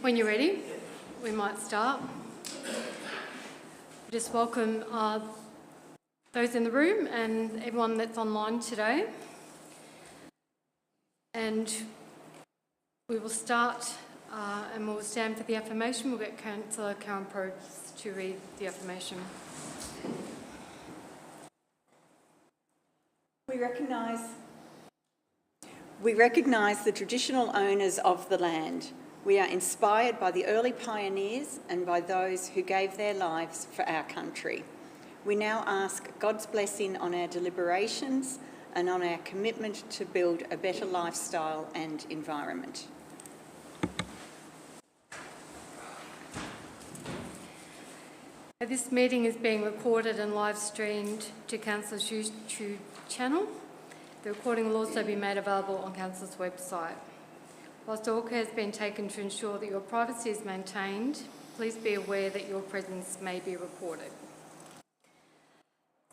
When you're ready, we might start. Just welcome those in the room and everyone that's online today. And we will start and we'll stand for the affirmation. We'll get Councillor Karen Probst to read the affirmation. We recognise the traditional owners of the land. We are inspired by the early pioneers and by those who gave their lives for our country. We now ask God's blessing on our deliberations and on our commitment to build a better lifestyle and environment. This meeting is being recorded and live streamed to Council's YouTube channel. The recording will also be made available on Council's website. Whilst all care has been taken to ensure that your privacy is maintained, please be aware that your presence may be recorded.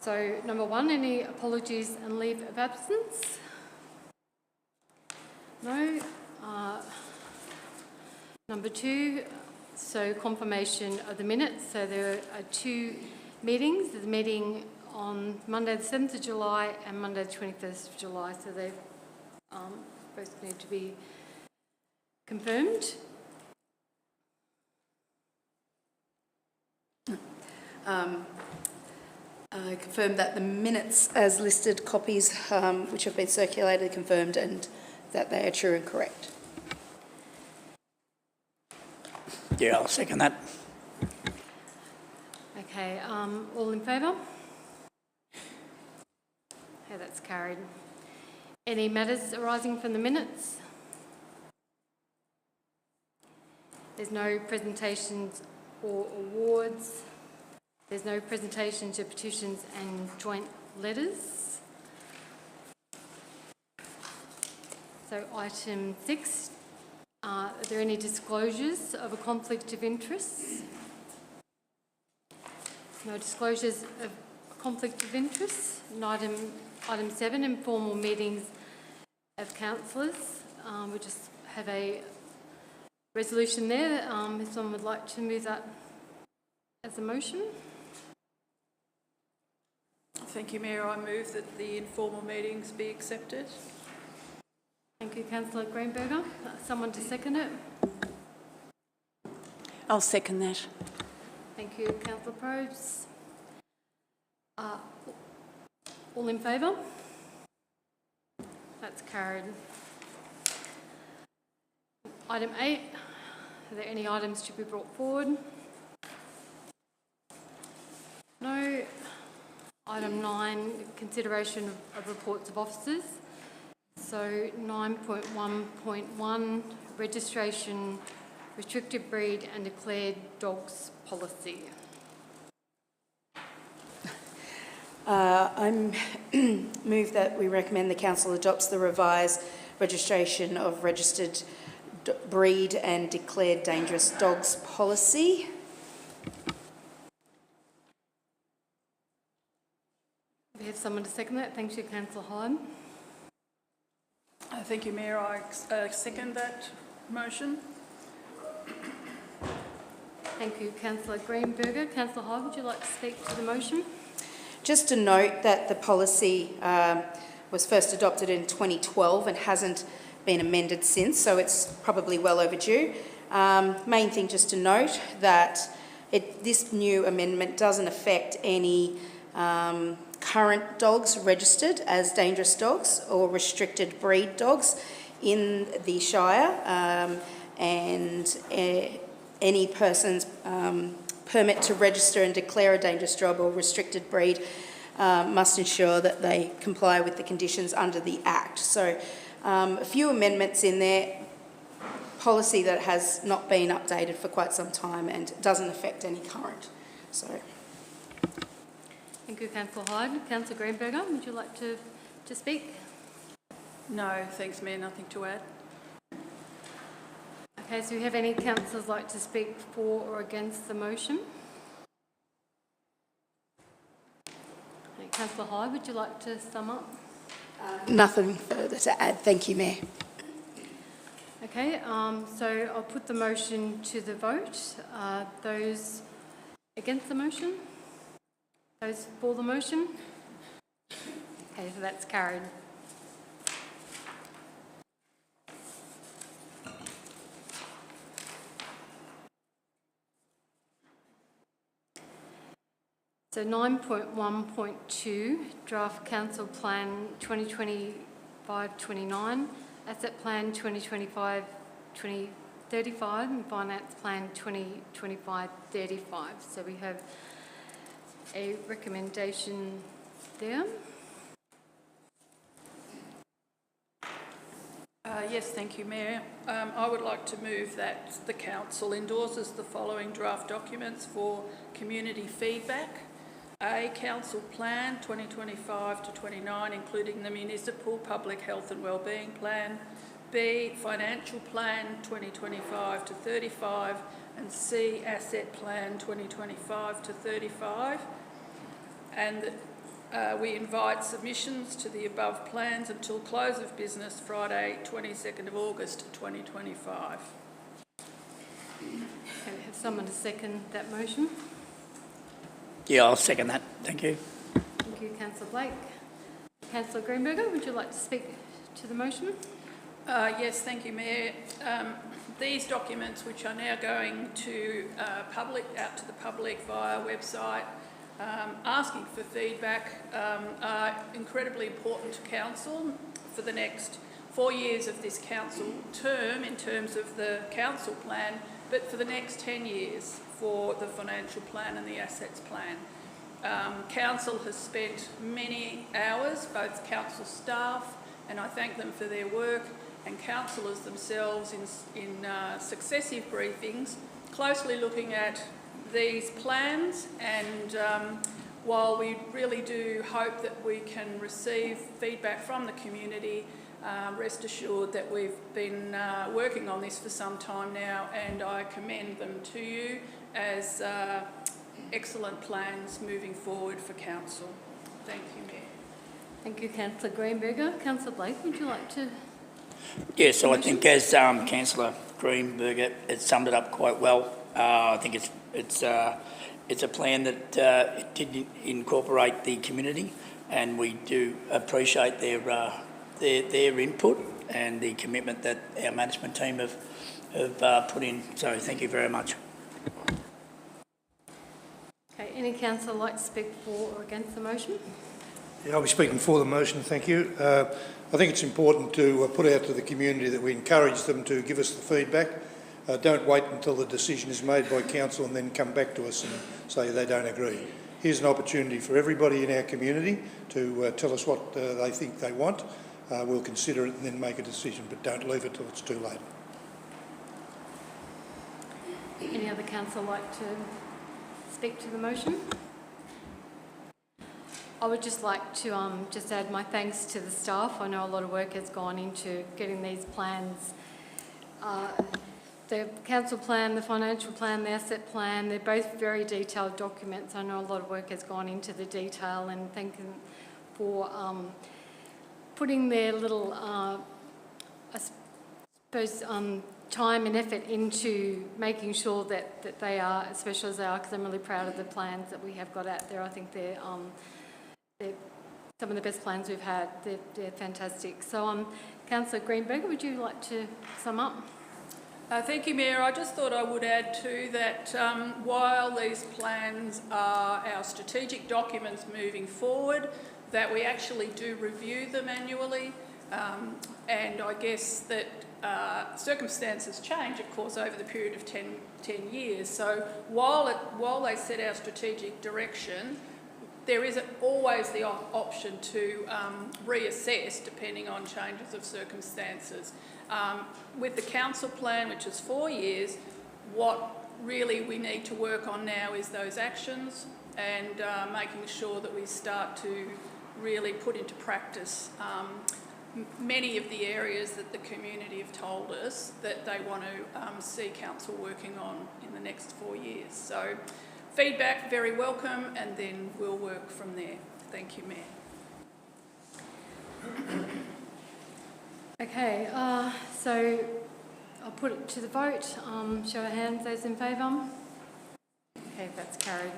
So, number one, any apologies and leave of absence? No. Number two, so confirmation of the minutes. So there are two meetings. There's a meeting on Monday the 7th of July and Monday the 21st of July. So they both need to be confirmed. I confirm that the minutes as listed copies which have been circulated are confirmed and that they are true and correct. Yeah, I'll second that. Okay, all in favour? Okay, that's carried. Any matters arising from the minutes? There's no presentations or awards. There's no presentations of petitions and joint letters. So item 6, are there any disclosures of a conflict of interest? No disclosures of conflict of interest. And item 7, informal meetings of councillors. We just have a resolution there. If someone would like to move that as a motion. Thank you, Mayor. I move that the informal meetings be accepted. Thank you, Councillor Greenberger. Someone to second it? I'll second that. Thank you, Councillor Probst. All in favour? That's carried. Item 8, are there any items to be brought forward? No. Item 9, consideration of reports of officers. So 9.1.1, registration, restricted breed and declared dogs policy. I move that we recommend the Council adopts the revised registration of registered breed and declared dangerous dogs policy. We have someone to second that. Thank you, Councillor Hyde. Thank you, Mayor. I second that motion. Thank you, Councillor Greenberger. Councillor Hyde, would you like to speak to the motion? Just to note that the policy was first adopted in 2012 and hasn't been amended since, so it's probably well overdue. Main thing just to note that this new amendment doesn't affect any current dogs registered as dangerous dogs or restricted breed dogs in the Shire, and any person's permit to register and declare a dangerous dog or restricted breed must ensure that they comply with the conditions under the Act. So a few amendments in there, policy that has not been updated for quite some time and doesn't affect any current. So. Thank you, Councillor Hyde. Councillor Greenberger, would you like to speak? No, thanks, Mayor. Nothing to add. Okay, so do we have any councillors like to speak for or against the motion? Okay, Councillor Hyde, would you like to sum up? Nothing further to add. Thank you, Mayor. Okay, so I'll put the motion to the vote. Those against the motion? Those for the motion? Okay, so that's carried. So 9.1.2, Draft Council Plan 2025-29, Asset Plan 2025-2035 and Finance Plan 2025-35. So we have a recommendation there. Yes, thank you, Mayor. I would like to move that the Council endorses the following draft documents for community feedback. A, Council Plan 2025-29, including the Municipal Public Health and Wellbeing Plan. B, Financial Plan 2025-35. And C, Asset Plan 2025-35. And that we invite submissions to the above plans until close of business Friday, 22nd of August 2025. Can we have someone to second that motion? Yeah, I'll second that. Thank you. Thank you, Councillor Blake. Councillor Greenberger, would you like to speak to the motion? Yes, thank you, Mayor. These documents, which are now going to out to the public via website, asking for feedback, are incredibly important to Council for the next 4 years of this Council term in terms of the Council Plan, but for the next 10 years for the Financial Plan and the Assets Plan. Council has spent many hours, both Council staff, and I thank them for their work, and councillors themselves in successive briefings, closely looking at these plans, and while we really do hope that we can receive feedback from the community, rest assured that we've been working on this for some time now, and I commend them to you as excellent plans moving forward for Council. Thank you, Mayor. Thank you, Councillor Greenberger. Councillor Blake, would you like to? Yeah, so I think as Councillor Greenberger has summed it up quite well, I think it's a plan that it did incorporate the community, and we do appreciate their input and the commitment that our management team have put in. So thank you very much. Okay, any councillor like to speak for or against the motion? Yeah, I'll be speaking for the motion, thank you. I think it's important to put out to the community that we encourage them to give us the feedback. Don't wait until the decision is made by council and then come back to us and say they don't agree. Here's an opportunity for everybody in our community to tell us what they think they want. We'll consider it and then make a decision, but don't leave it till it's too late. Any other councillor like to speak to the motion? I would just like to just add my thanks to the staff. I know a lot of work has gone into getting these plans. The council plan, the financial plan, the asset plan, they're both very detailed documents. I know a lot of work has gone into the detail, and thank them for putting their little, I suppose, time and effort into making sure that they are as special as they are, because I'm really proud of the plans that we have got out there. I think they're some of the best plans we've had. They're fantastic. So, Councillor Greenberger, would you like to sum up? Thank you, Mayor. I just thought I would add too that while these plans are our strategic documents moving forward, that we actually do review them annually, and I guess that circumstances change, of course, over the period of 10 years. So while they set our strategic direction, there is always the option to reassess depending on changes of circumstances. With the council plan, which is 4 years, what really we need to work on now is those actions and making sure that we start to really put into practice many of the areas that the community have told us that they want to see council working on in the next 4 years. So feedback, very welcome, and then we'll work from there. Thank you, Mayor. Okay, so I'll put it to the vote. Show of hands, those in favour. Okay, that's carried.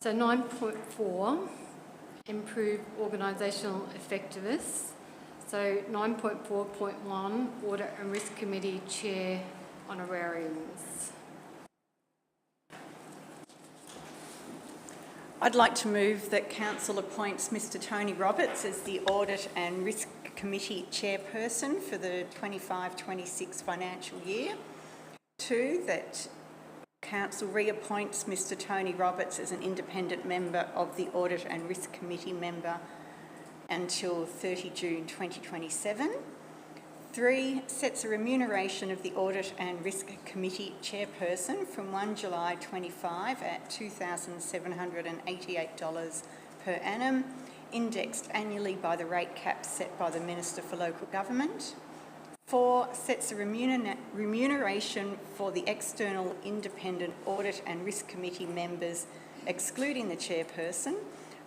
So 9.4, improve organisational effectiveness. So 9.4.1, Audit and Risk Committee Chair honorariums. I'd like to move that Council appoints Mr Tony Roberts as the Audit and Risk Committee Chairperson for the 25-26 financial year. 2, that Council reappoints Mr Tony Roberts as an independent member of the Audit and Risk Committee member until 30 June 2027. 3, sets a remuneration of the Audit and Risk Committee Chairperson from 1 July 25 at $2,788 per annum, indexed annually by the rate cap set by the Minister for Local Government. 4, sets a remuneration for the external independent Audit and Risk Committee members, excluding the chairperson,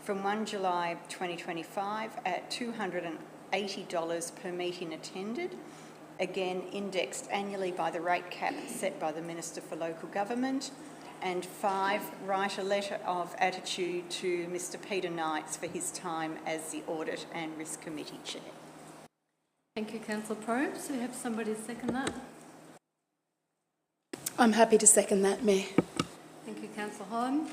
from 1 July 2025 at $280 per meeting attended, again indexed annually by the rate cap set by the Minister for Local Government. And 5, write a letter of attitude to Mr Peter Knights for his time as the Audit and Risk Committee Chair. Thank you, Councillor Probst. Do we have somebody to second that? I'm happy to second that, Mayor. Thank you, Councillor Hyde.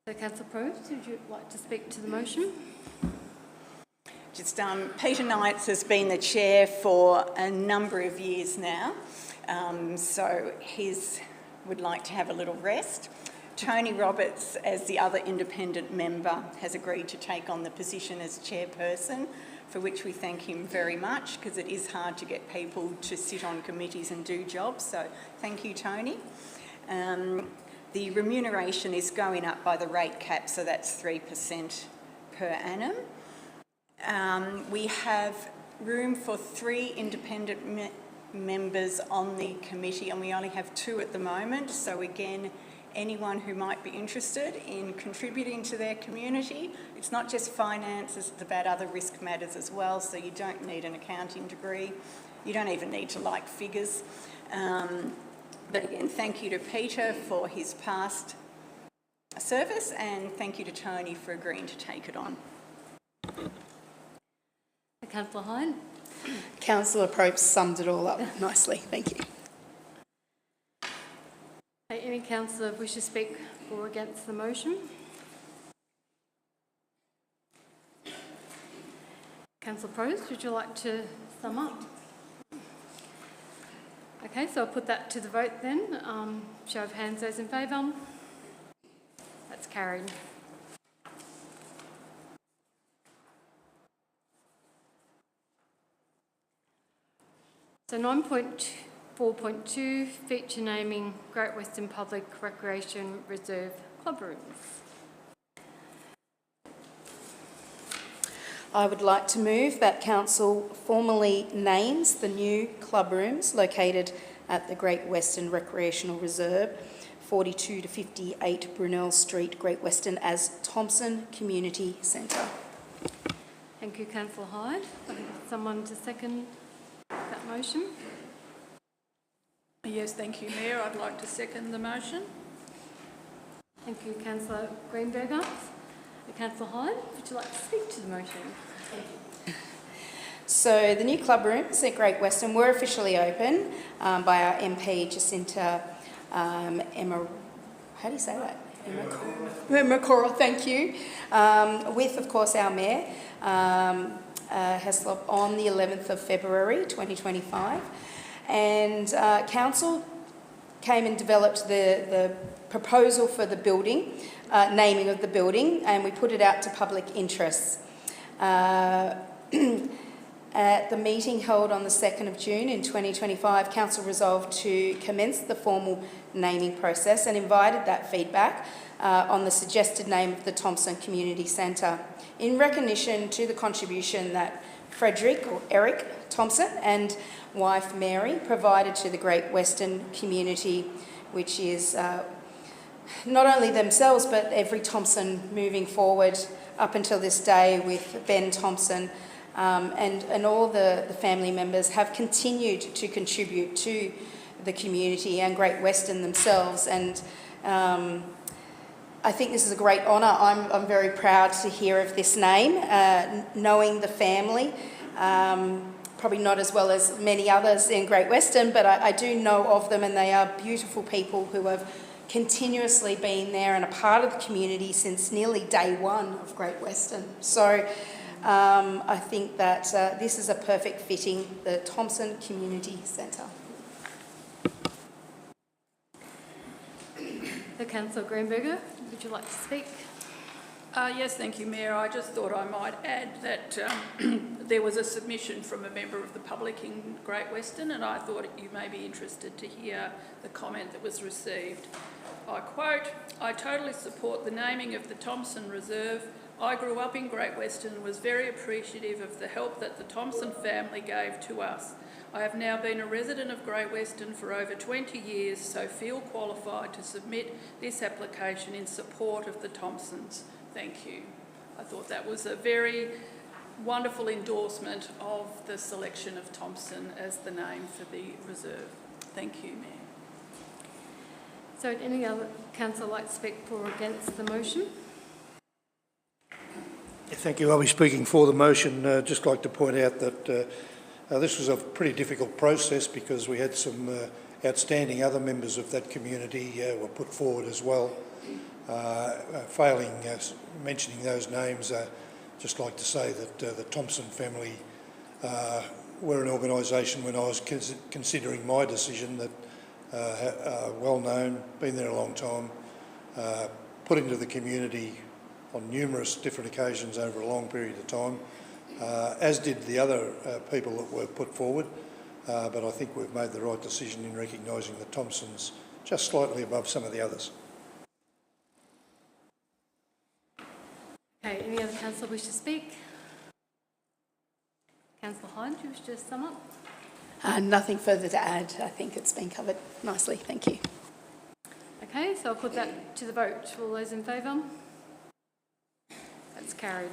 So, Councillor Probst, would you like to speak to the motion? Peter Knights has been the chair for a number of years now, so he would like to have a little rest. Tony Roberts, as the other independent member, has agreed to take on the position as chairperson, for which we thank him very much, because it is hard to get people to sit on committees and do jobs, so thank you, Tony. The remuneration is going up by the rate cap, so that's 3% per annum. We have room for 3 independent members on the committee, and we only have 2 at the moment, so again, anyone who might be interested in contributing to their community. It's not just finances, it's about other risk matters as well, so you don't need an accounting degree. You don't even need to like figures. But again, thank you to Peter for his past service, and thank you to Tony for agreeing to take it on. Councillor Hyde. Councillor Probst summed it all up nicely. Thank you. Any councillor wish to speak for or against the motion? Councillor Probst, would you like to sum up? Okay, so I'll put that to the vote then. Show of hands, those in favour. That's carried. So 9.4.2, feature naming Great Western Public Recreation Reserve club rooms. I would like to move that Council formally names the new club rooms located at the Great Western Recreational Reserve, 42 to 58 Brunel Street, Great Western, as Thompson Community Centre. Thank you, Councillor Hyde. Someone to second that motion? Yes, thank you, Mayor. I'd like to second the motion. Thank you, Councillor Greenberger. Councillor Hyde, would you like to speak to the motion? So the new club rooms at Great Western were officially open by our MP Jacinta Emma, how do you say that? Emma Coral, thank you. With, of course, our Mayor, Heslop, on the 11th of February 2025. And Council came and developed the proposal for the building, naming of the building, and we put it out to public interest. At the meeting held on the 2nd of June in 2025, Council resolved to commence the formal naming process and invited that feedback on the suggested name of the Thompson Community Centre, in recognition to the contribution that Frederick or Eric Thompson and wife Mary provided to the Great Western community, which is not only themselves but every Thompson moving forward up until this day, with Ben Thompson and all the family members have continued to contribute to the community and Great Western themselves. And I think this is a great honour. I'm very proud to hear of this name, knowing the family, probably not as well as many others in Great Western, but I do know of them, and they are beautiful people who have continuously been there and a part of the community since nearly day one of Great Western. So I think that this is a perfect fitting, the Thompson Community Centre. The Councillor Greenberger, would you like to speak? Yes, thank you, Mayor. I just thought I might add that there was a submission from a member of the public in Great Western, and I thought you may be interested to hear the comment that was received. I quote, "I totally support the naming of the Thompson Reserve. I grew up in Great Western and was very appreciative of the help that the Thompson family gave to us. I have now been a resident of Great Western for over 20 years, so feel qualified to submit this application in support of the Thompsons. Thank you." I thought that was a very wonderful endorsement of the selection of Thompson as the name for the reserve. Thank you, Mayor. So would any other councillor like to speak for or against the motion? Thank you. I'll be speaking for the motion. Just like to point out that this was a pretty difficult process because we had some outstanding other members of that community were put forward as well. Failing mentioning those names, just like to say that the Thompson family were an organisation when I was considering my decision that are well known, been there a long time, put into the community on numerous different occasions over a long period of time, as did the other people that were put forward. But I think we've made the right decision in recognising the Thompsons just slightly above some of the others. Okay, any other councillor wish to speak? Councillor Hyde, do you wish to sum up? Nothing further to add. I think it's been covered nicely. Thank you. Okay, so I'll put that to the vote. All those in favour? That's carried.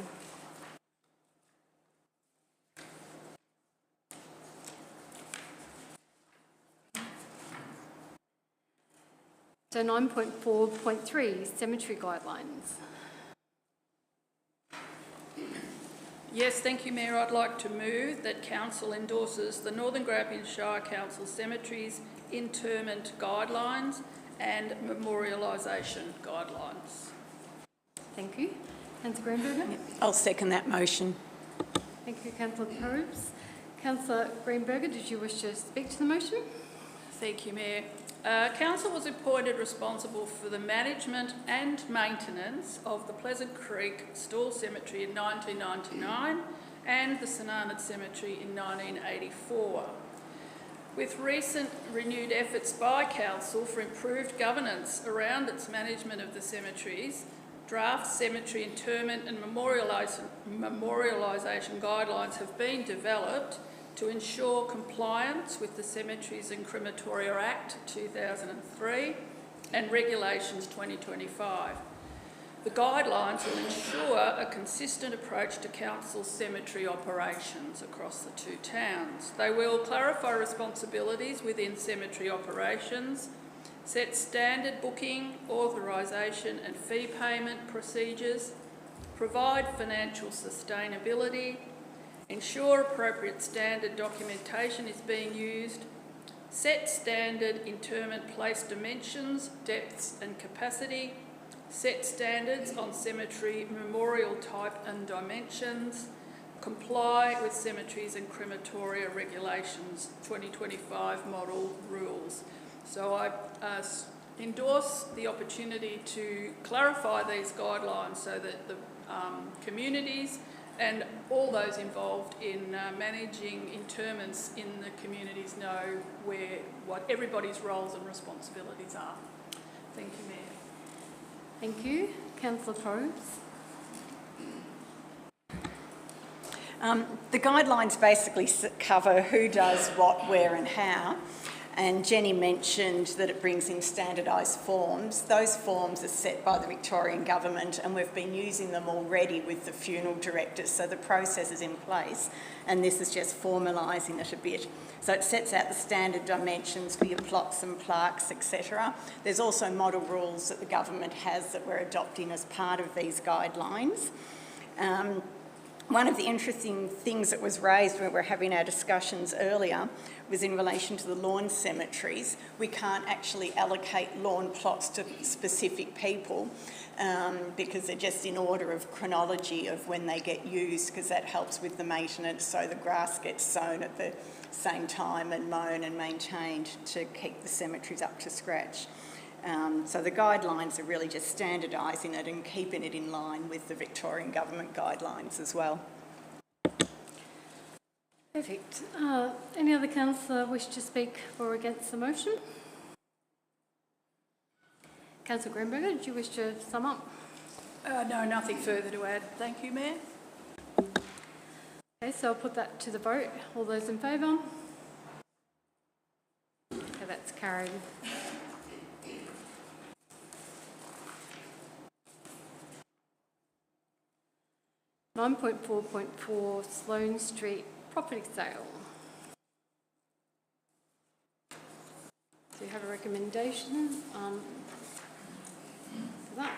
So 9.4.3, cemetery guidelines. Yes, thank you, Mayor. I'd like to move that Council endorses the Northern Grampians Shire Council Cemeteries interment guidelines and memorialisation guidelines. Thank you. Councillor Greenberger? I'll second that motion. Thank you, Councillor Probes. Councillor Greenberger, did you wish to speak to the motion? Thank you, Mayor. Council was appointed responsible for the management and maintenance of the Pleasant Creek Stall Cemetery in 1999 and the St Arnaud Cemetery in 1984. With recent renewed efforts by Council for improved governance around its management of the cemeteries, draft cemetery interment and memorialisation guidelines have been developed to ensure compliance with the Cemeteries and Crematoria Act 2003 and Regulations 2025. The guidelines will ensure a consistent approach to Council's cemetery operations across the two towns. They will clarify responsibilities within cemetery operations, set standard booking, authorisation and fee payment procedures, provide financial sustainability, ensure appropriate standard documentation is being used, set standard interment place dimensions, depths and capacity, set standards on cemetery memorial type and dimensions, comply with Cemeteries and Crematoria Regulations 2025 model rules. So I endorse the opportunity to clarify these guidelines so that the communities and all those involved in managing interments in the communities know what everybody's roles and responsibilities are. Thank you, Mayor. Thank you. Councillor Probes. The guidelines basically cover who does what, where and how. And Jenny mentioned that it brings in standardised forms. Those forms are set by the Victorian Government, and we've been using them already with the funeral directors, so the process is in place, and this is just formalising it a bit. So it sets out the standard dimensions for your plots and plaques, etc. There's also model rules that the government has that we're adopting as part of these guidelines. One of the interesting things that was raised when we were having our discussions earlier was in relation to the lawn cemeteries. We can't actually allocate lawn plots to specific people because they're just in order of chronology of when they get used, because that helps with the maintenance, so the grass gets sown at the same time and mown and maintained to keep the cemeteries up to scratch. So the guidelines are really just standardising it and keeping it in line with the Victorian Government guidelines as well. Perfect. Any other councillor wish to speak for or against the motion? Councillor Greenberger, did you wish to sum up? No, nothing further to add. Thank you, Mayor. Okay, so I'll put that to the vote. All those in favour? Okay, that's carried. (9.4.4) Sloane Street property sale. Do you have a recommendation for that?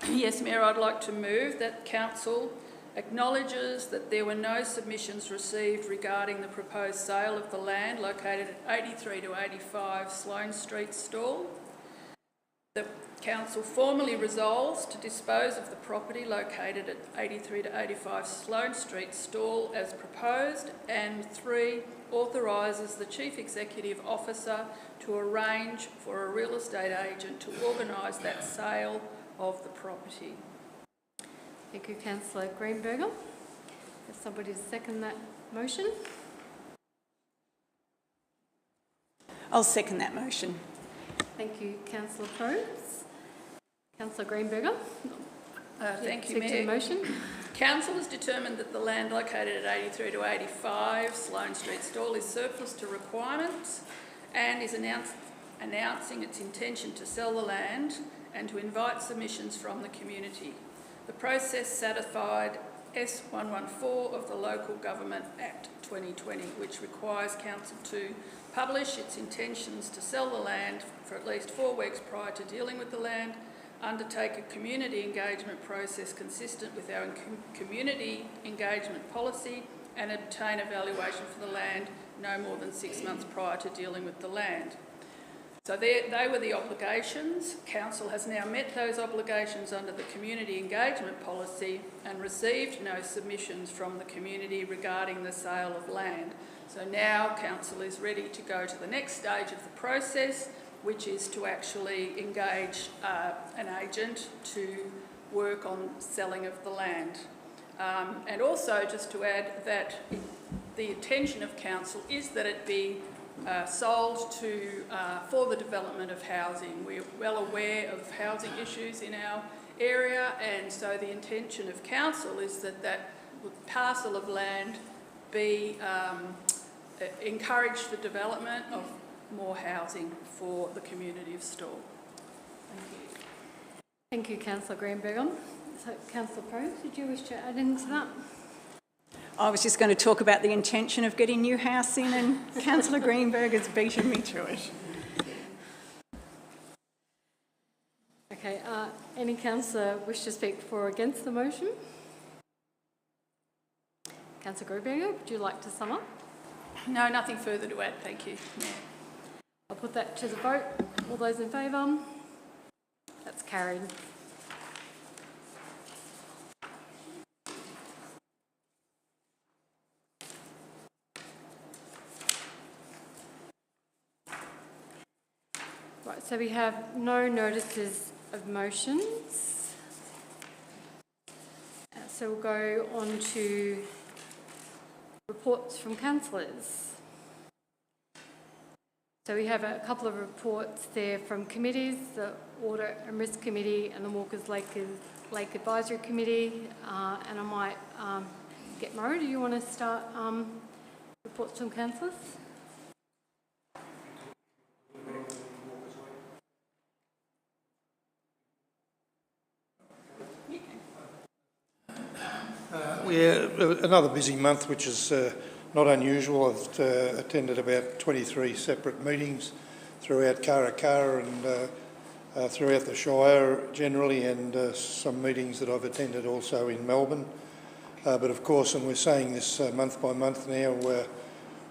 Yes, Mayor, I'd like to move that Council acknowledges that there were no submissions received regarding the proposed sale of the land located at 83 to 85 Sloane Street stall. The Council formally resolves to dispose of the property located at 83 to 85 Sloane Street stall as proposed, and 3, authorises the Chief Executive Officer to arrange for a real estate agent to organise that sale of the property. Thank you, Councillor Greenberger. If somebody to second that motion. I'll second that motion. Thank you, Councillor Probes. Councillor Greenberger. Thank you, Speak to the Mayor. motion. Council has determined that the land located at 83 to 85 Sloane Street stall is surplus to requirements and is announcing its intention to sell the land and to invite submissions from the community. The process satisfied S114 of the Local Government Act 2020, which requires Council to publish its intentions to sell the land for at least 4 weeks prior to dealing with the land, undertake a community engagement process consistent with our community engagement policy, and obtain a valuation for the land no more than 6 months prior to dealing with the land. So they were the obligations. Council has now met those obligations under the community engagement policy and received no submissions from the community regarding the sale of land. So now Council is ready to go to the next stage of the process, which is to actually engage an agent to work on selling of the land. And also just to add that the intention of Council is that it be sold to for the development of housing. We're well aware of housing issues in our area, and so the intention of Council is that that parcel of land be encourage the development of more housing for the community of Stawell. Thank you. Thank you, Councillor Greenberger. So, Councillor Probes, did you wish to add into that? I was just going to talk about the intention of getting new house in, and Councillor Greenberger's beaten me to it. Okay, any councillor wish to speak for or against the motion? Councillor Greenberger, would you like to sum up? No, nothing further to add, thank you. Yeah. I'll put that to the vote. All those in favour? That's carried. Right, so we have no notices of motions. So we'll go on to reports from councillors. So we have a couple of reports there from committees, the Audit and Risk Committee and the Walkers Lake Advisory Committee, and I might get Murray, do you want to start reports from councillors? Another busy month, which is not unusual. I've attended about 23 separate meetings throughout Karakara and throughout the Shire generally, and some meetings that I've attended also in Melbourne. But of course, and we're saying this month by month now,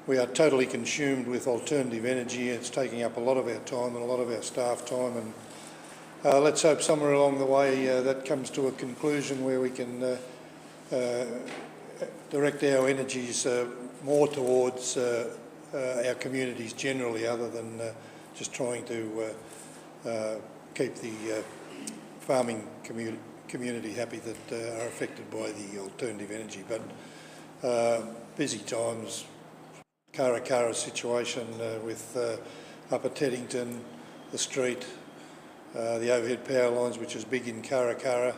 we are totally consumed with alternative energy. It's taking up a lot of our time and a lot of our staff time, and let's hope somewhere along the way that comes to a conclusion where we can direct our energies more towards our communities generally, other than just trying to keep the farming community happy that are affected by the alternative energy. But busy times, Karakara situation with Upper Teddington, the street, the overhead power lines, which is big in Karakara.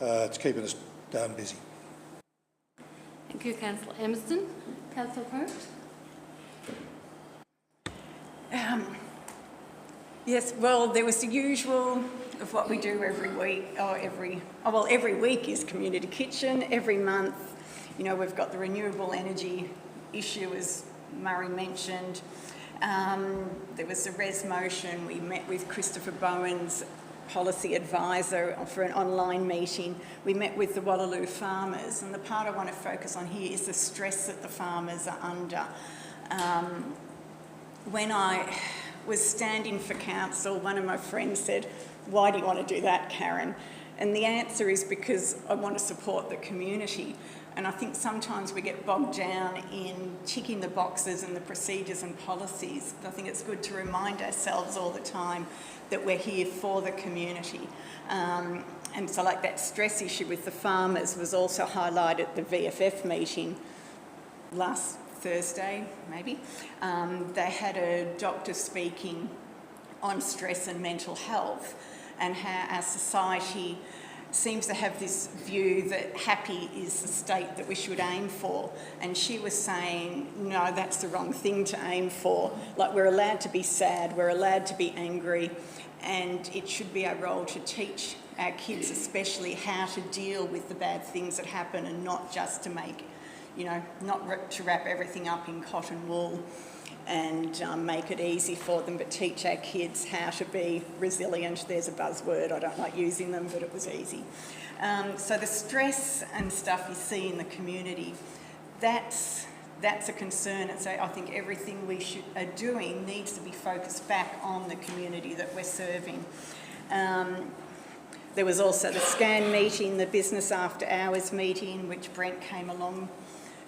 It's keeping us darn busy. Thank you, Councillor Emerson. Councillor Crowe? Yes, well, there was the usual of what we do every week, every week is Community Kitchen. Every month, you know, we've got the renewable energy issue, as Murray mentioned. There was the res motion. We met with Christopher Bowen's policy advisor for an online meeting. We met with the Wallaloo farmers, and the part I want to focus on here is the stress that the farmers are under. When I was standing for council, one of my friends said, "Why do you want to do that, Karen?" And the answer is because I want to support the community. And I think sometimes we get bogged down in ticking the boxes and the procedures and policies. I think it's good to remind ourselves all the time that we're here for the community. And so like that stress issue with the farmers was also highlighted at the VFF meeting last Thursday, maybe. They had a doctor speaking on stress and mental health and how our society seems to have this view that happy is the state that we should aim for. And she was saying, no, that's the wrong thing to aim for. Like, we're allowed to be sad, we're allowed to be angry, and it should be our role to teach our kids especially how to deal with the bad things that happen, and not just to make, you know, not to wrap everything up in cotton wool and make it easy for them, but teach our kids how to be resilient. There's a buzzword, I don't like using them, but it was easy. So the stress and stuff you see in the community, that's a concern. And so I think everything we are doing needs to be focused back on the community that we're serving. There was also the SCAN meeting, the business after hours meeting, which Brent came along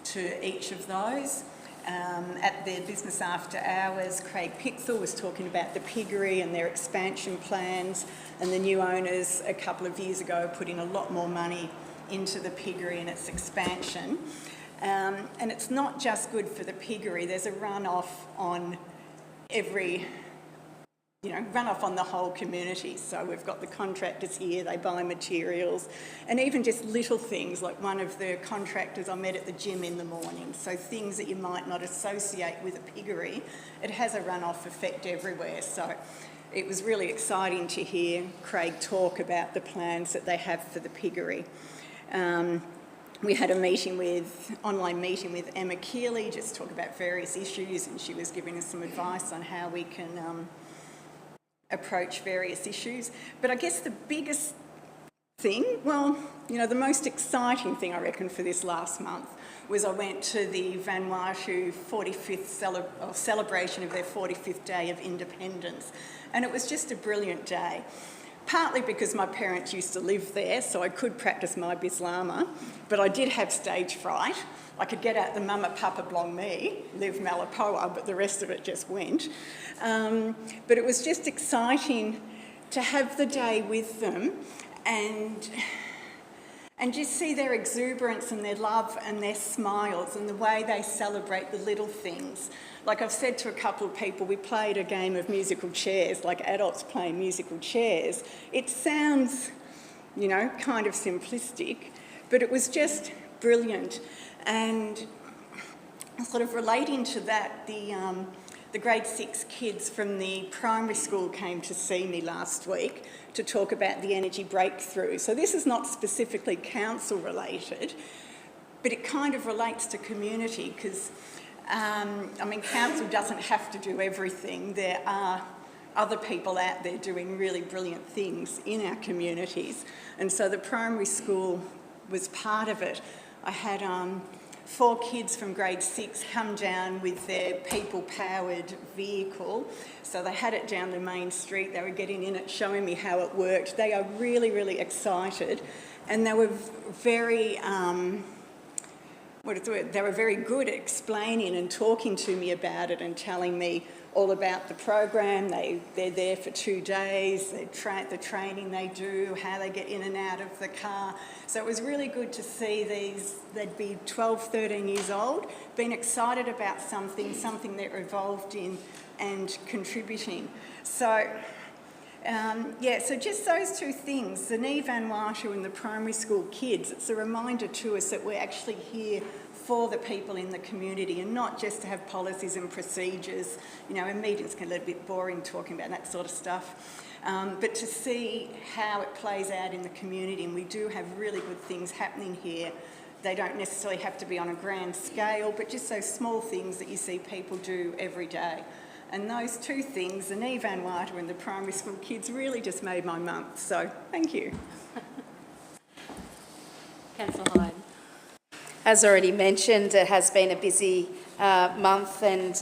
to each of those. At their business after hours, Craig Pickthall was talking about the piggery and their expansion plans, and the new owners a couple of years ago put in a lot more money into the piggery and its expansion. And it's not just good for the piggery, there's a runoff on runoff on the whole community. So we've got the contractors here, they buy materials, and even just little things, like one of the contractors I met at the gym in the morning. So things that you might not associate with a piggery, it has a runoff effect everywhere. So it was really exciting to hear Craig talk about the plans that they have for the piggery. We had an online meeting with Emma Keeley, just talk about various issues, and she was giving us some advice on how we can approach various issues. But I guess the biggest thing, the most exciting thing I reckon for this last month was I went to the Vanuatu 45th celebration of their 45th day of independence, and it was just a brilliant day. Partly because my parents used to live there, so I could practice my Bislama, but I did have stage fright. I could get out the mama papa blong me, live Malapoa, but the rest of it just went. But it was just exciting to have the day with them and just see their exuberance and their love and their smiles and the way they celebrate the little things. Like I've said to a couple of people, we played a game of musical chairs, like adults playing musical chairs. It sounds, kind of simplistic, but it was just brilliant. And sort of relating to that, the grade 6 kids from the primary school came to see me last week to talk about the energy breakthrough. So this is not specifically council related, but it kind of relates to community because, council doesn't have to do everything. There are other people out there doing really brilliant things in our communities. And so the primary school was part of it. I had 4 kids from grade 6 come down with their people-powered vehicle. So they had it down the main street, they were getting in it, showing me how it worked. They are really, really excited. And they were very, they were very good at explaining and talking to me about it and telling me all about the program. They're there for 2 days, the training they do, how they get in and out of the car. So it was really good to see these, they'd be 12, 13 years old, being excited about something they're involved in and contributing. So, so just those 2 things, the Neve Van Water and the primary school kids, it's a reminder to us that we're actually here for the people in the community and not just to have policies and procedures. You know, in meetings can get a bit boring talking about that sort of stuff, but to see how it plays out in the community, and we do have really good things happening here. They don't necessarily have to be on a grand scale, but just those small things that you see people do every day. And those 2 things, the Neve Van Water and the primary school kids, really just made my month. So thank you. Councillor Hyde. As already mentioned, it has been a busy month, and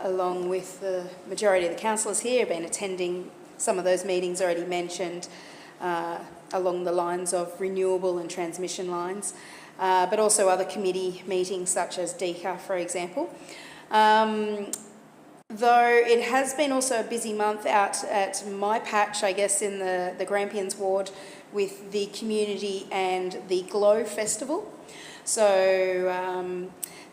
along with the majority of the councillors here, been attending some of those meetings already mentioned along the lines of renewable and transmission lines, but also other committee meetings such as DECA, for example. Though it has been also a busy month out at my patch, I guess, in the Grampians ward with the community and the Glow Festival. So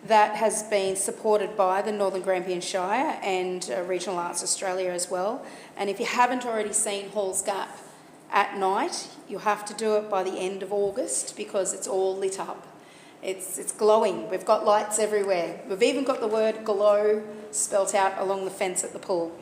that has been supported by the Northern Grampians Shire and Regional Arts Australia as well. And if you haven't already seen Halls Gap at night, you'll have to do it by the end of August because it's all lit up. It's glowing. We've got lights everywhere. We've even got the word glow spelt out along the fence at the pool.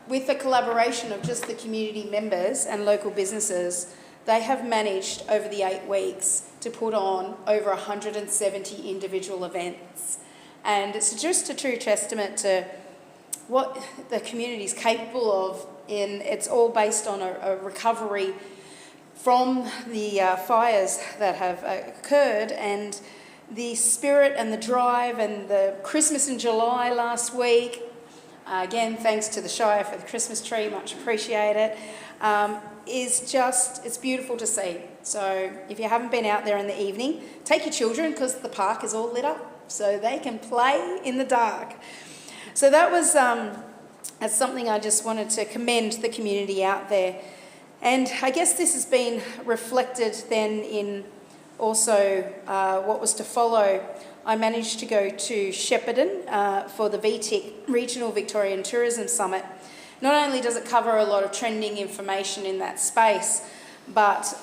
With the collaboration of just the community members and local businesses, they have managed over the 8 weeks to put on over 170 individual events. And it's just a true testament to what the community is capable of. It's all based on a recovery from the fires that have occurred, and the spirit and the drive and the Christmas in July last week. Again, thanks to the Shire for the Christmas tree, much appreciated. It's beautiful to see. So if you haven't been out there in the evening, take your children because the park is all lit up so they can play in the dark. So that was that's something I just wanted to commend the community out there. And I guess this has been reflected then in also what was to follow. I managed to go to Shepparton for the VTIC, Regional Victorian Tourism Summit. Not only does it cover a lot of trending information in that space, but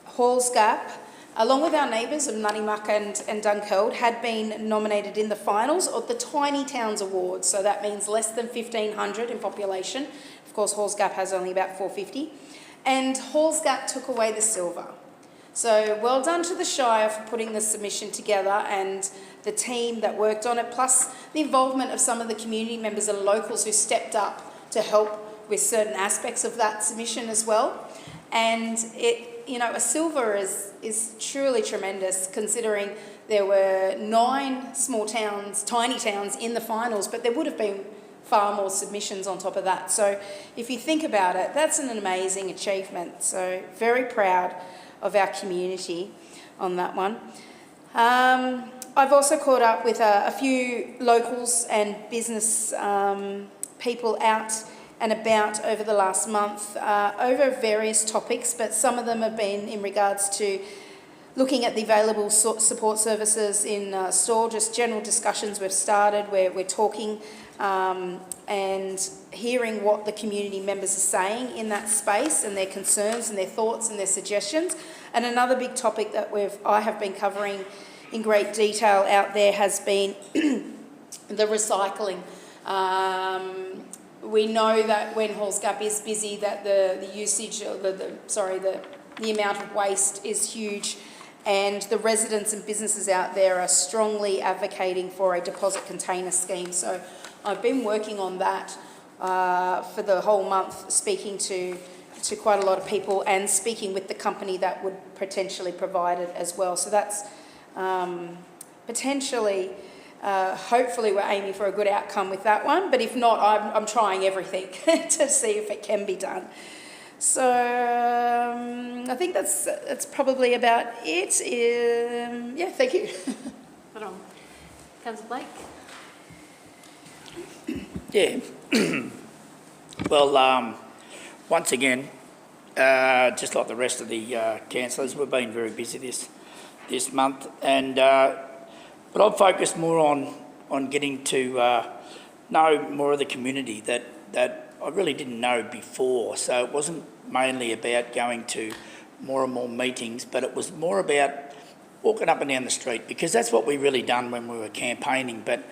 Halls Gap, along with our neighbours of Nuttymuck and Dunkeld, had been nominated in the finals of the Tiny Towns Awards. So that means less than 1,500 in population. Of course, Halls Gap has only about 450. And Halls Gap took away the silver. So well done to the Shire for putting the submission together and the team that worked on it, plus the involvement of some of the community members and locals who stepped up to help with certain aspects of that submission as well. And a silver is truly tremendous, considering there were 9 small towns, tiny towns in the finals, but there would have been far more submissions on top of that. So if you think about it, that's an amazing achievement. So very proud of our community on that one. I've also caught up with a few locals and business people out and about over the last month over various topics, but some of them have been in regards to looking at the available support services in store, just general discussions we've started where we're talking and hearing what the community members are saying in that space and their concerns and their thoughts and their suggestions. And another big topic that I have been covering in great detail out there has been the recycling. We know that when Halls Gap is busy, that the usage, or the amount of waste is huge, and the residents and businesses out there are strongly advocating for a deposit container scheme. So I've been working on that for the whole month, speaking to quite a lot of people and speaking with the company that would potentially provide it as well. So that's potentially, hopefully we're aiming for a good outcome with that one, but if not, I'm trying everything to see if it can be done. So I think that's probably about it. Yeah, thank you. Right on. Councillor Blake? Yeah. Well, once again, just like the rest of the councillors, we've been very busy this month, and but I've focused more on getting to know more of the community that I really didn't know before. So it wasn't mainly about going to more and more meetings, but it was more about walking up and down the street, because that's what we really done when we were campaigning. But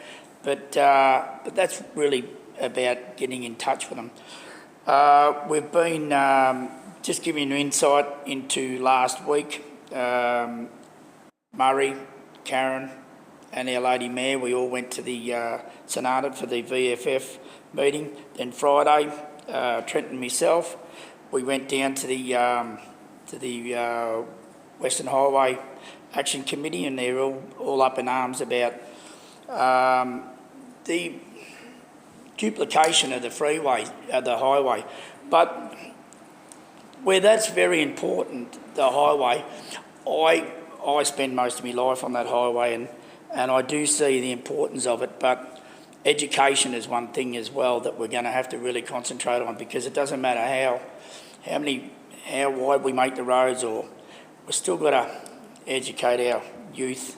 that's really about getting in touch with them. We've been just giving you insight into last week. Murray, Karen and our Lady Mayor, we all went to the Senate for the VFF meeting. Then Friday, Trent and myself, we went down to the Western Highway Action Committee, and they're all up in arms about the duplication of the freeway, the highway. But where that's very important, the highway, I spend most of my life on that highway, and I do see the importance of it, but education is one thing as well that we're going to have to really concentrate on, because it doesn't matter how wide we make the roads, or we've still got to educate our youth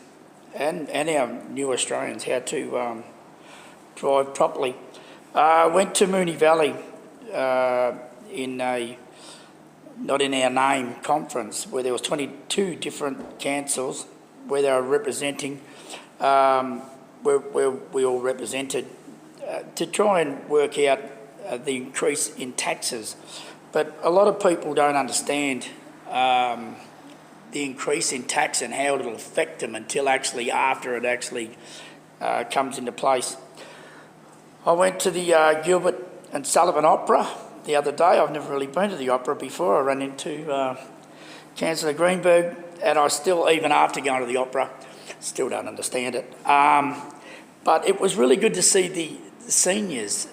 and our new Australians how to drive properly. Went to Moonee Valley in a Not In Our Name conference, where there was 22 different councils where they were representing, where we all represented, to try and work out the increase in taxes. But a lot of people don't understand the increase in tax and how it'll affect them until after it actually comes into place. I went to the Gilbert and Sullivan Opera the other day. I've never really been to the opera before. I ran into Councillor Greenberg, and I still, even after going to the opera, still don't understand it. But it was really good to see the seniors.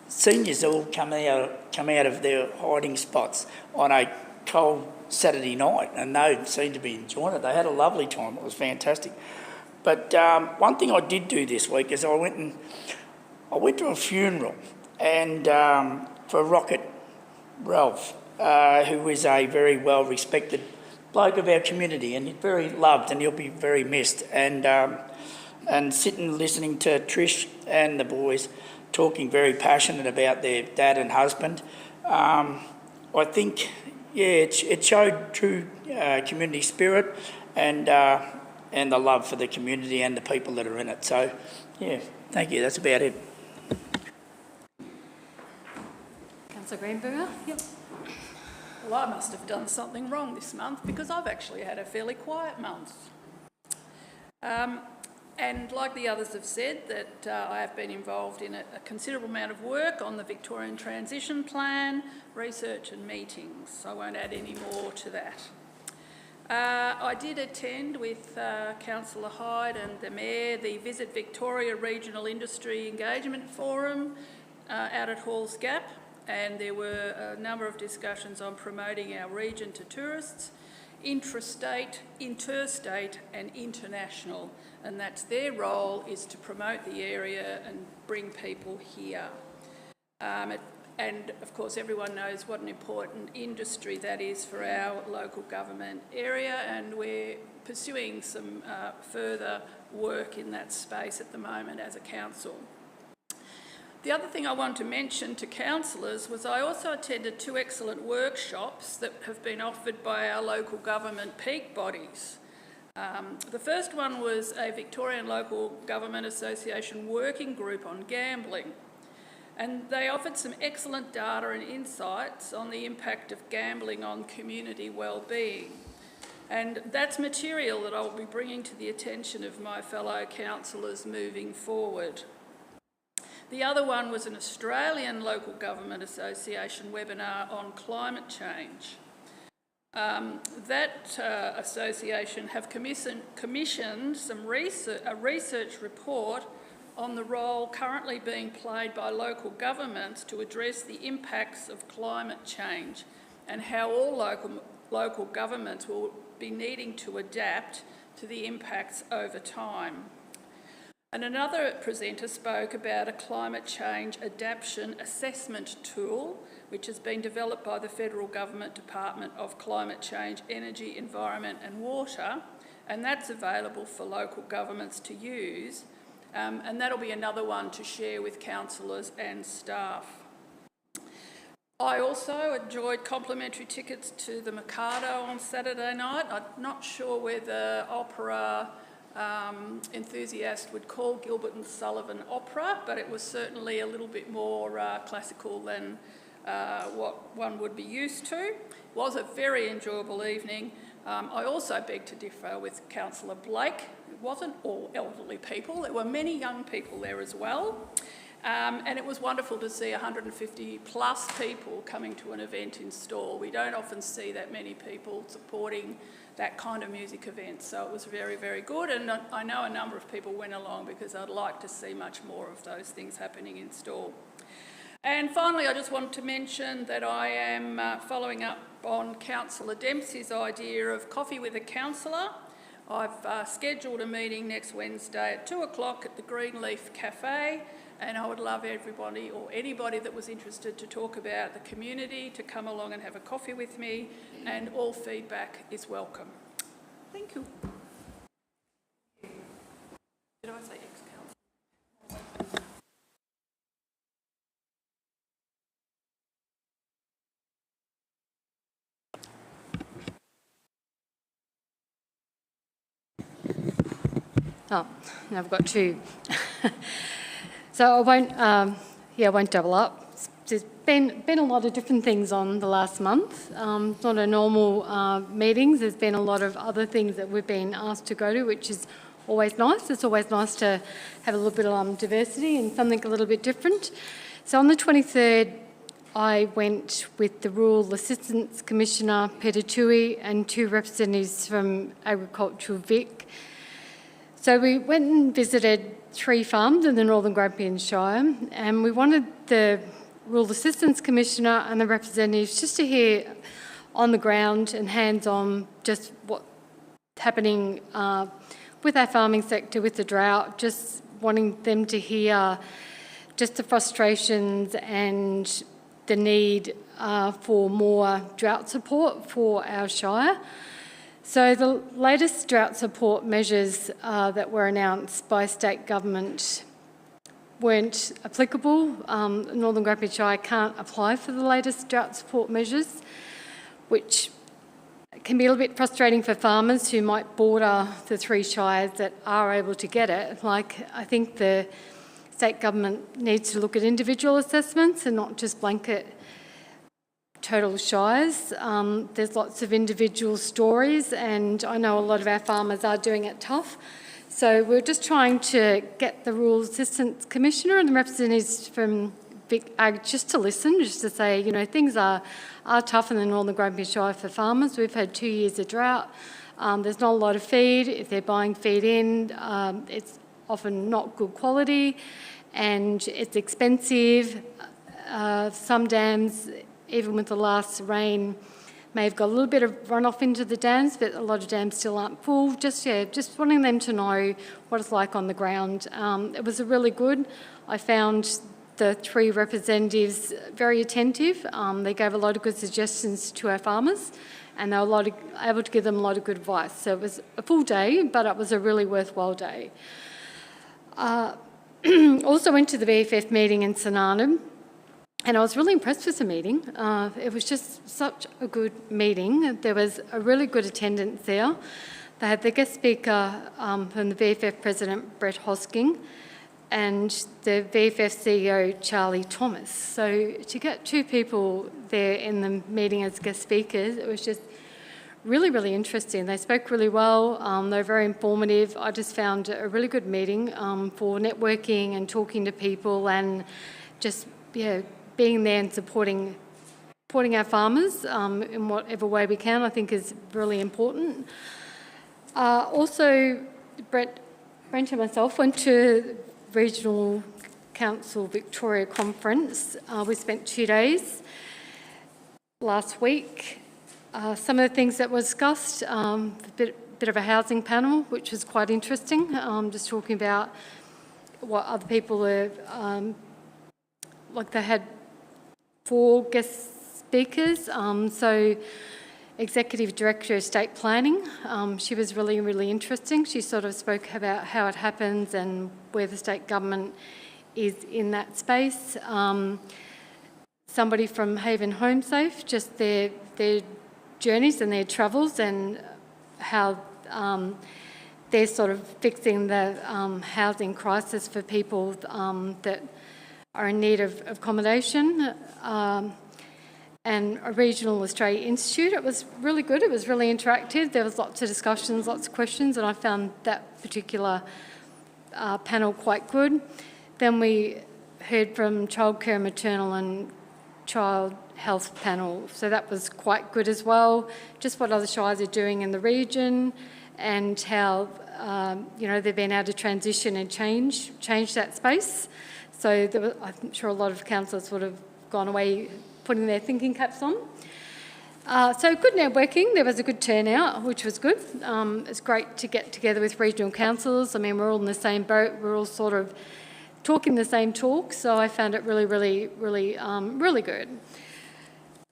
Seniors all come out of their hiding spots on a cold Saturday night, and they seemed to be enjoying it. They had a lovely time. It was fantastic. But one thing I did do this week is I went to a funeral, and for Rocket Ralph, who is a very well-respected bloke of our community, and he's very loved, and he'll be very missed. And sitting listening to Trish and the boys talking very passionate about their dad and husband, I think, yeah, it showed true community spirit and the love for the community and the people that are in it. So, yeah, thank you. That's about it. Councillor Greenberger? Yep. Well, I must have done something wrong this month, because I've actually had a fairly quiet month. And like the others have said, that I have been involved in a considerable amount of work on the Victorian Transition Plan, research and meetings. So I won't add any more to that. I did attend with Councillor Hyde and the Mayor the Visit Victoria Regional Industry Engagement Forum out at Halls Gap, and there were a number of discussions on promoting our region to tourists, intrastate, interstate and international, and that's their role, is to promote the area and bring people here. And of course everyone knows what an important industry that is for our local government area, and we're pursuing some further work in that space at the moment as a council. The other thing I want to mention to councillors was I also attended 2 excellent workshops that have been offered by our local government peak bodies. The first one was a Victorian Local Government Association working group on gambling, and they offered some excellent data and insights on the impact of gambling on community well-being. And that's material that I'll be bringing to the attention of my fellow councillors moving forward. The other one was an Australian Local Government Association webinar on climate change. That association have commissioned a research report on the role currently being played by local governments to address the impacts of climate change and how all local governments will be needing to adapt to the impacts over time. And another presenter spoke about a climate change adaptation assessment tool which has been developed by the Federal Government Department of Climate Change, Energy, Environment and Water, and that's available for local governments to use, and that'll be another one to share with councillors and staff. I also enjoyed complimentary tickets to the Mikado on Saturday night. I'm not sure whether opera enthusiast would call Gilbert and Sullivan opera, but it was certainly a little bit more classical than what one would be used to. It was a very enjoyable evening. I also beg to differ with Councillor Blake. It wasn't all elderly people. There were many young people there as well. And it was wonderful to see 150 plus people coming to an event in Stawell. We don't often see that many people supporting that kind of music event, so it was very, very good, and I know a number of people went along because I'd like to see much more of those things happening in Stawell. And finally, I just wanted to mention that I am following up on Councillor Dempsey's idea of coffee with a councillor. I've scheduled a meeting next Wednesday at 2 o'clock at the Greenleaf Cafe, and I would love everybody or anybody that was interested to talk about the community to come along and have a coffee with me, and all feedback is welcome. Thank you. Did I say ex-councillor? Oh, now I've got 2. So I won't double up. There's been a lot of different things on the last month. It's not a normal meetings. There's been a lot of other things that we've been asked to go to, which is always nice. It's always nice to have a little bit of diversity and something a little bit different. So on the 23rd, I went with the Rural Assistance Commissioner, Peter Tui, and 2 representatives from Agricultural Vic. So we went and visited 3 farms in the Northern Grampians Shire, and we wanted the Rural Assistance Commissioner and the representatives just to hear on the ground and hands-on just what's happening with our farming sector, with the drought, just wanting them to hear just the frustrations and the need for more drought support for our Shire. So the latest drought support measures that were announced by state government weren't applicable. Northern Grampians Shire can't apply for the latest drought support measures, which can be a little bit frustrating for farmers who might border the 3 shires that are able to get it. I think the state government needs to look at individual assessments and not just blanket total shires. There's lots of individual stories, and I know a lot of our farmers are doing it tough. So we're just trying to get the Rural Assistance Commissioner and the representatives from Vic just to listen, just to say, things are tough in the Northern Grampians Shire for farmers. We've had 2 years of drought. There's not a lot of feed. If they're buying feed in, it's often not good quality and it's expensive. Some dams, even with the last rain, may have got a little bit of runoff into the dams, but a lot of dams still aren't full. Just wanting them to know what it's like on the ground. It was really good. I found the 3 representatives very attentive. They gave a lot of good suggestions to our farmers, and they were able to give them a lot of good advice. So it was a full day, but it was a really worthwhile day. Also went to the VFF meeting in St Arnhem, and I was really impressed with the meeting. It was just such a good meeting. There was a really good attendance there. They had the guest speaker from the VFF President, Brett Hosking, and the VFF CEO, Charlie Thomas. So to get two people there in the meeting as guest speakers, it was just really, really interesting. They spoke really well. They were very informative. I just found a really good meeting for networking and talking to people and just, being there and supporting our farmers in whatever way we can, I think is really important. Also, Brent and myself went to Regional Council Victoria Conference. We spent 2 days last week. Some of the things that were discussed, a bit of a housing panel, which was quite interesting, just talking about what other people are, like they had 4 guest speakers. So Executive Director of State Planning, she was really, really interesting. She sort of spoke about how it happens and where the state government is in that space. Somebody from Haven Home Safe, just their journeys and their travels and how they're sort of fixing the housing crisis for people that are in need of accommodation. And a Regional Australia Institute. It was really good. It was really interactive. There was lots of discussions, lots of questions, and I found that particular panel quite good. Then we heard from Childcare, Maternal and Child Health panel, so that was quite good as well. Just what other shires are doing in the region and how they've been able to transition and change that space. So I'm sure a lot of councillors would have gone away putting their thinking caps on. So good networking. There was a good turnout, which was good. It's great to get together with regional councillors. I mean, we're all in the same boat. We're all sort of talking the same talk. So I found it really, really, really, really good.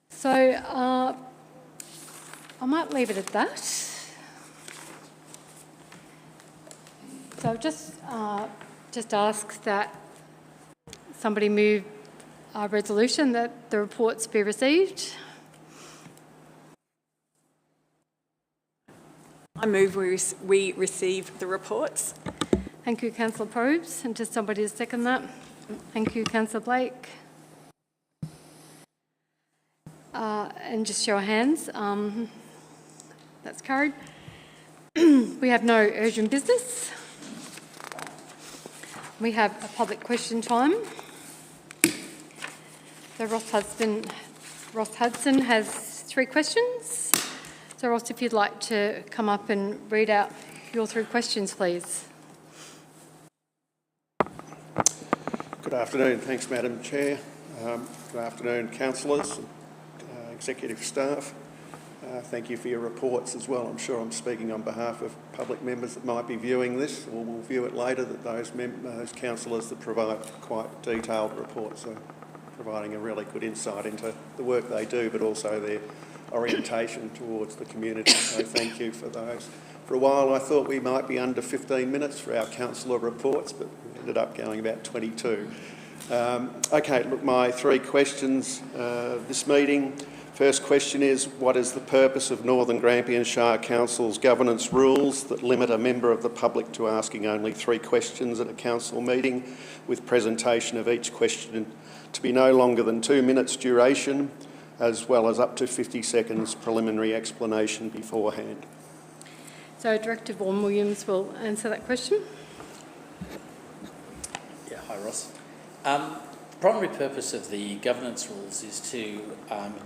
So I might leave it at that. So just ask that somebody move a resolution that the reports be received. I move we receive the reports. Thank you, Councillor Probes. And just somebody to second that. Thank you, Councillor Blake. And just show of hands. That's carried. We have no urgent business. We have a public question time. So Ross Hudson has 3 questions. So Ross, if you'd like to come up and read out your 3 questions, please. Good afternoon. Thanks, Madam Chair. Good afternoon, councillors, executive staff. Thank you for your reports as well. I'm sure I'm speaking on behalf of public members that might be viewing this or will view it later, that those councillors that provide quite detailed reports are providing a really good insight into the work they do, but also their orientation towards the community. So thank you for those. For a while I thought we might be under 15 minutes for our councillor reports, but we ended up going about 22. Okay, look, my 3 questions this meeting. First question is, what is the purpose of Northern Grampians Shire Council's governance rules that limit a member of the public to asking only 3 questions at a council meeting, with presentation of each question to be no longer than 2 minutes duration, as well as up to 50 seconds preliminary explanation beforehand? So Director Vaughan Williams will answer that question. Yeah, hi Ross. The primary purpose of the governance rules is to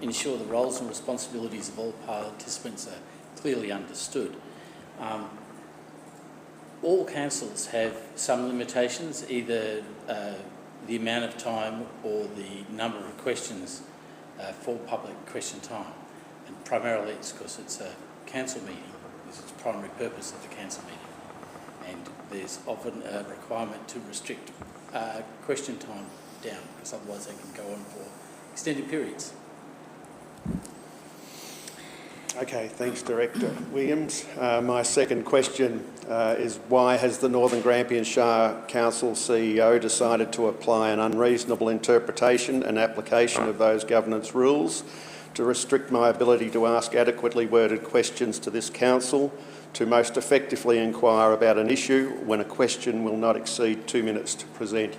ensure the roles and responsibilities of all participants are clearly understood. All councils have some limitations, either the amount of time or the number of questions for public question time. And primarily it's because it's a council meeting, because it's the primary purpose of the council meeting. And there's often a requirement to restrict question time down, because otherwise they can go on for extended periods. Okay, thanks, Director Williams. My second question is why has the Northern Grampians Shire Council CEO decided to apply an unreasonable interpretation and application of those governance rules to restrict my ability to ask adequately worded questions to this council, to most effectively inquire about an issue when a question will not exceed 2 minutes to present?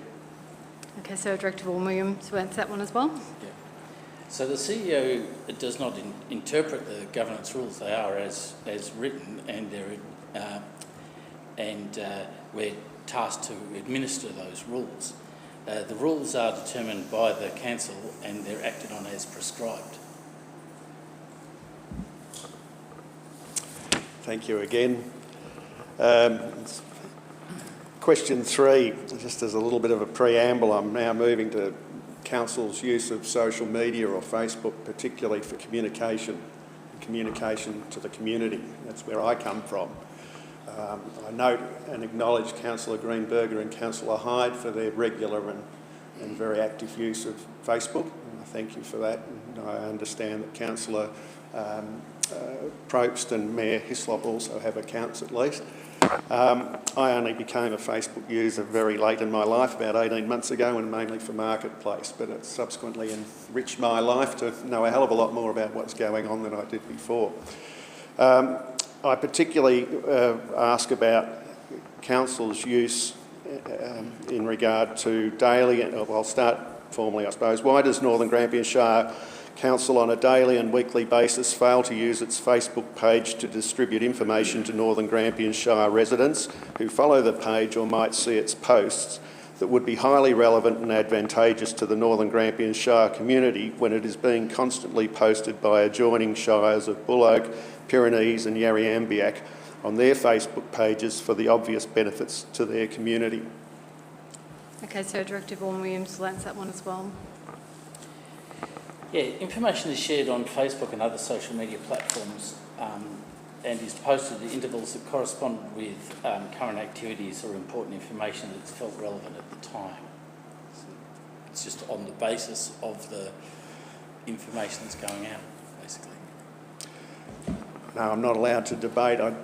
Okay, so Director Williams will answer that one as well. Yeah. So the CEO does not interpret the governance rules. They are as written, and we're tasked to administer those rules. The rules are determined by the council and they're acted on as prescribed. Thank you again. Question 3, just as a little bit of a preamble, I'm now moving to Council's use of social media or Facebook, particularly for communication to the community. That's where I come from. I note and acknowledge Councillor Greenberger and Councillor Hyde for their regular and very active use of Facebook. I thank you for that. And I understand that Councillor Probst and Mayor Hislop also have accounts at least. I only became a Facebook user very late in my life, about 18 months ago, and mainly for Marketplace, but it's subsequently enriched my life to know a hell of a lot more about what's going on than I did before. I particularly ask about Council's use in regard to daily, I'll start formally I suppose. Why does Northern Grampians Shire Council on a daily and weekly basis fail to use its Facebook page to distribute information to Northern Grampians Shire residents who follow the page or might see its posts that would be highly relevant and advantageous to the Northern Grampians Shire community when it is being constantly posted by adjoining shires of Buloke, Pyrenees and Yarriambiack on their Facebook pages for the obvious benefits to their community? Okay, so Director Williams will answer that one as well. Yeah, information is shared on Facebook and other social media platforms and is posted at intervals that correspond with current activities or important information that's felt relevant at the time. It's just on the basis of the information that's going out, basically. No, I'm not allowed to debate. I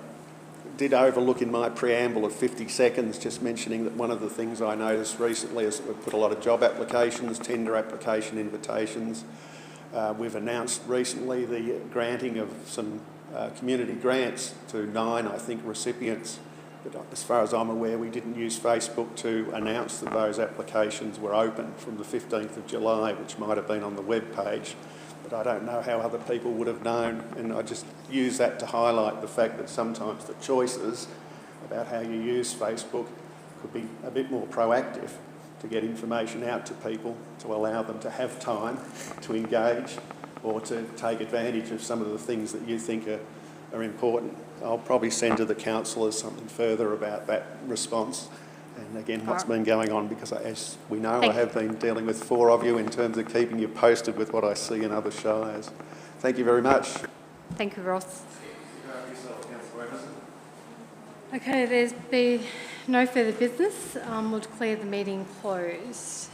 did overlook in my preamble of 50 seconds just mentioning that one of the things I noticed recently is that we've put a lot of job applications, tender application invitations. We've announced recently the granting of some community grants to 9, I think, recipients. But as far as I'm aware, we didn't use Facebook to announce that those applications were open from the 15th of July, which might have been on the web page. But I don't know how other people would have known, and I just use that to highlight the fact that sometimes the choices about how you use Facebook could be a bit more proactive to get information out to people, to allow them to have time to engage or to take advantage of some of the things that you think are important. I'll probably send to the councillors something further about that response and again what's been going on, because as we know I have been dealing with 4 of you in terms of keeping you posted with what I see in other shires. Thank you very much. Thank you, Ross. Okay, there's been no further business. We'll declare the meeting closed.